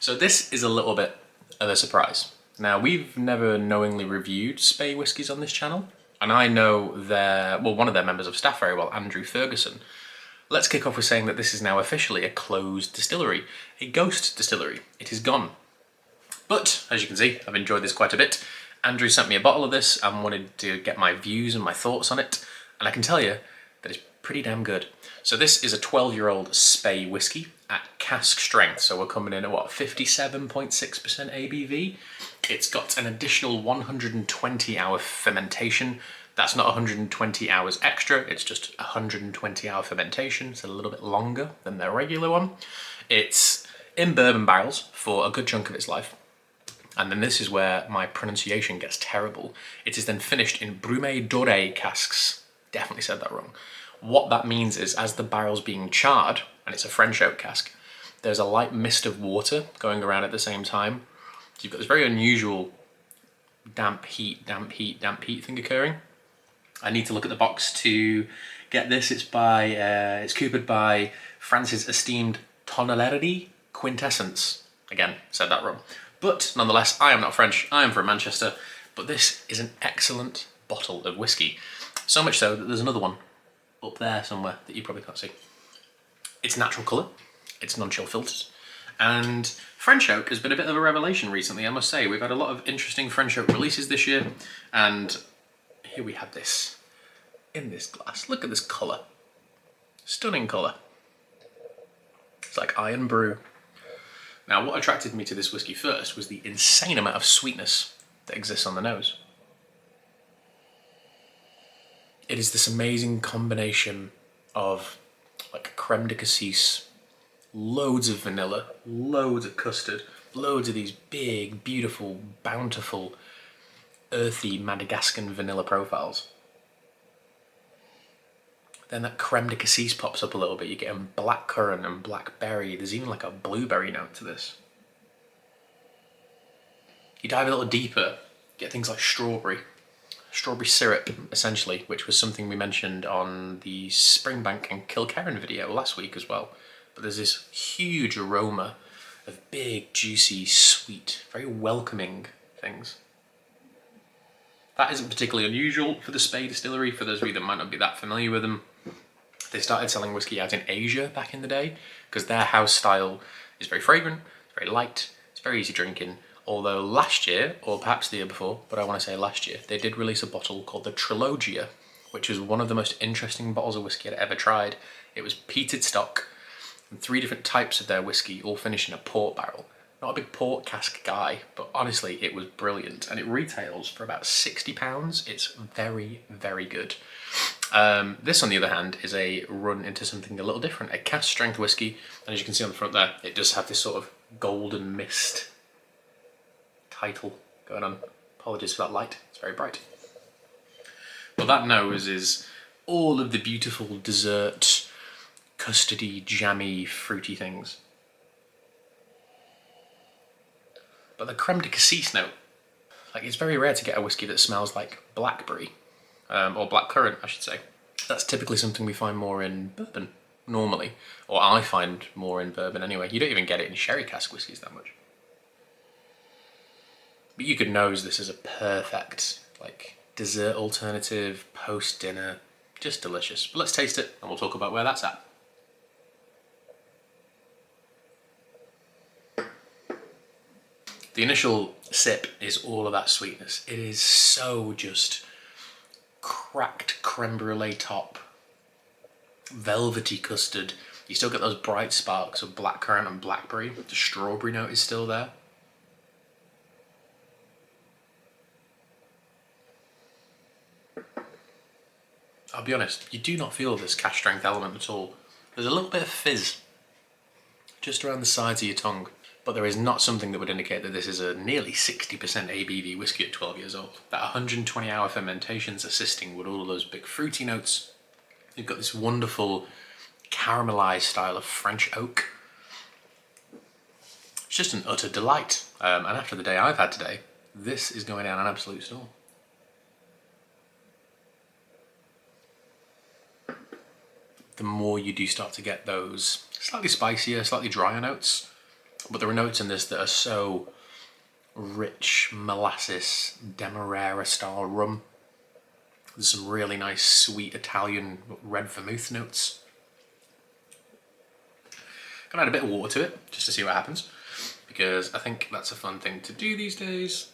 So this is a little bit of a surprise. Now, we've never knowingly reviewed SPEY whiskies on this channel, and I know one of their members of staff very well, Andrew Ferguson. Let's kick off with saying that this is now officially a closed distillery, a ghost distillery. It is gone. But, as you can see, I've enjoyed this quite a bit. Andrew sent me a bottle of this and wanted to get my views and my thoughts on it, and I can tell you that it's pretty damn good. So this is a 12-year-old SPEY whiskey at cask strength, so we're coming in at what, 57.6% ABV? It's got an additional 120-hour fermentation. That's not 120 hours extra, it's just 120-hour fermentation. It's a little bit longer than their regular one. It's in bourbon barrels for a good chunk of its life. And then this is where my pronunciation gets terrible. It is then finished in Brume Doree casks. Definitely said that wrong. What that means is, as the barrel's being charred, and it's a French oak cask, there's a light mist of water going around at the same time. So you've got this very unusual damp heat thing occurring. I need to look at the box to get this. It's coopered by France's esteemed Tonellerie Quintessence. Again, said that wrong. But nonetheless, I am not French, I am from Manchester, but this is an excellent bottle of whiskey. So much so that there's another one up there somewhere that you probably can't see. It's natural colour, it's non-chill filtered, and French oak has been a bit of a revelation recently, I must say. We've had a lot of interesting French oak releases this year, and here we have this in this glass. Look at this colour. Stunning colour. It's like iron brew. Now, what attracted me to this whiskey first was the insane amount of sweetness that exists on the nose. It is this amazing combination of like crème de cassis, loads of vanilla, loads of custard, loads of these big, beautiful, bountiful, earthy Madagascan vanilla profiles. Then that crème de cassis pops up a little bit. You get black currant and blackberry. There's even like a blueberry note to this. You dive a little deeper, get things like strawberry syrup, essentially, which was something we mentioned on the Springbank and Kilkerran video last week as well. But there's this huge aroma of big, juicy, sweet, very welcoming things. That isn't particularly unusual for the SPEY distillery. For those of you that might not be that familiar with them, they started selling whiskey out in Asia back in the day because their house style is very fragrant, it's very light, it's very easy drinking. Although last year, or perhaps the year before, but I want to say last year, they did release a bottle called the Trilogia, which was one of the most interesting bottles of whiskey I'd ever tried. It was peated stock, and 3 different types of their whiskey, all finished in a port barrel. Not a big port cask guy, but honestly, it was brilliant, and it retails for about £60. It's very, very good. This, on the other hand, is a run into something a little different, a cask strength whiskey, and as you can see on the front there, it does have this sort of golden mist title going on. Apologies for that light, it's very bright. But that nose is all of the beautiful dessert, custardy, jammy, fruity things. But the crème de cassis note, like, it's very rare to get a whiskey that smells like blackberry, or blackcurrant, I should say. That's typically something we find more in bourbon, normally, or I find more in bourbon anyway. You don't even get it in sherry cask whiskies that much. But you could nose this as a perfect, like, dessert alternative, post-dinner, just delicious. But let's taste it, and we'll talk about where that's at. The initial sip is all of that sweetness. It is so just cracked creme brulee top, velvety custard. You still get those bright sparks of blackcurrant and blackberry. The strawberry note is still there. I'll be honest, you do not feel this cask strength element at all. There's a little bit of fizz just around the sides of your tongue, but there is not something that would indicate that this is a nearly 60% ABV whiskey at 12 years old. That 120-hour fermentation's assisting with all of those big fruity notes. You've got this wonderful caramelized style of French oak. It's just an utter delight. And after the day I've had today, this is going down an absolute storm. The more you do start to get those slightly spicier, slightly drier notes, But there are notes in this that are so rich, molasses, demerara style rum. There's some really nice sweet Italian red vermouth notes. Gonna add a bit of water to it just to see what happens, because I think that's a fun thing to do these days.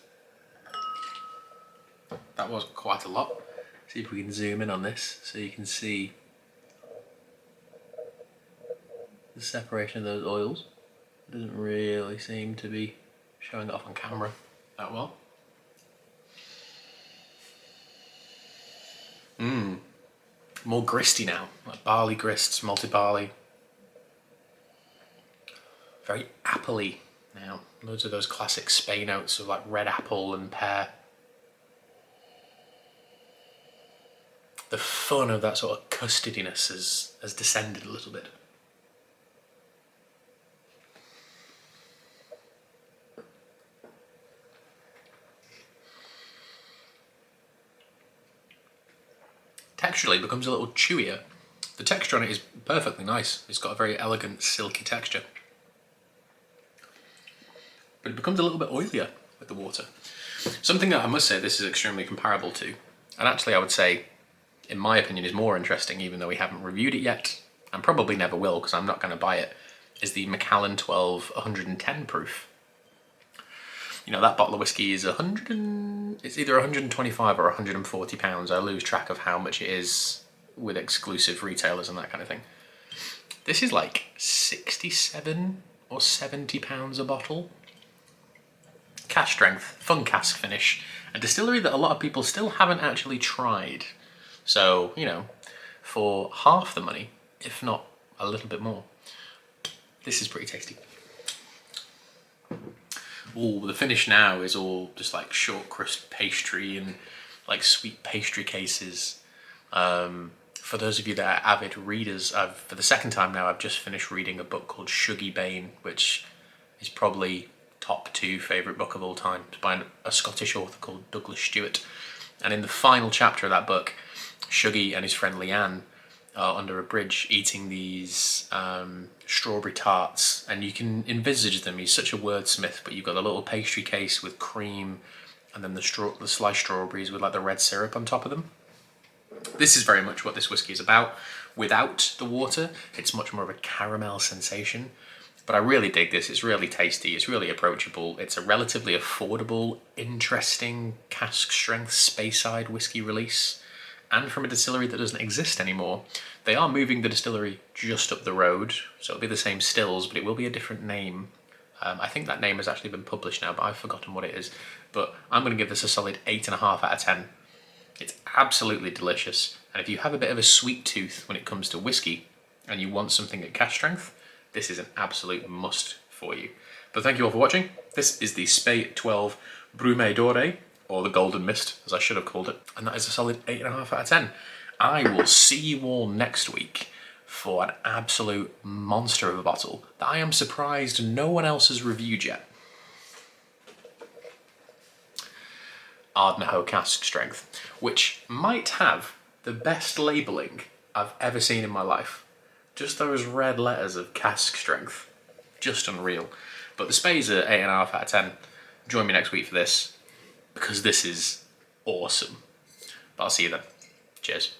That was quite a lot. See if we can zoom in on this so you can see the separation of those oils. It doesn't really seem to be showing it off on camera that well. More gristy now, like barley grists, malted barley. Very appley now. Loads of those classic SPEY notes of like red apple and pear. The fun of that sort of custardiness has descended a little bit. Texturally it becomes a little chewier. The texture on it is perfectly nice. It's got a very elegant silky texture. But it becomes a little bit oilier with the water. Something that I must say this is extremely comparable to, and actually I would say, in my opinion, is more interesting, even though we haven't reviewed it yet, and probably never will because I'm not going to buy it, is the Macallan 12 110 proof. You know, that bottle of whiskey is it's either 125 or 140 pounds. I lose track of how much it is with exclusive retailers and that kind of thing. This is like 67 or 70 pounds a bottle. Cask strength, fun cask finish, a distillery that a lot of people still haven't actually tried. So, you know, for half the money, if not a little bit more, this is pretty tasty. Ooh, the finish now is all just like short crisp pastry and like sweet pastry cases. For those of you that are avid readers, for the second time now, I've just finished reading a book called Shuggie Bain, which is probably top 2 favourite book of all time. It's by a Scottish author called Douglas Stewart. And in the final chapter of that book, Shuggie and his friend Leanne are under a bridge eating these strawberry tarts, and you can envisage them. He's such a wordsmith, but you've got a little pastry case with cream and then the sliced strawberries with like the red syrup on top of them. This is very much what this whiskey is about. Without the water, it's much more of a caramel sensation. But I really dig this. It's really tasty. It's really approachable. It's a relatively affordable, interesting cask strength Speyside whiskey release. And from a distillery that doesn't exist anymore. They are moving the distillery just up the road, so it'll be the same stills, but it will be a different name. I think that name has actually been published now, but I've forgotten what it is. But I'm going to give this a solid 8.5 out of 10. It's absolutely delicious, and if you have a bit of a sweet tooth when it comes to whiskey, and you want something at cask strength, this is an absolute must for you. But thank you all for watching. This is the SPEY 12 Brume Doree, or the Golden Mist, as I should have called it. And that is a solid 8.5 out of 10. I will see you all next week for an absolute monster of a bottle that I am surprised no one else has reviewed yet. Ardnahoe cask strength, which might have the best labelling I've ever seen in my life. Just those red letters of cask strength. Just unreal. But the SPEYs are 8.5 out of 10. Join me next week for this, because this is awesome. But I'll see you then. Cheers.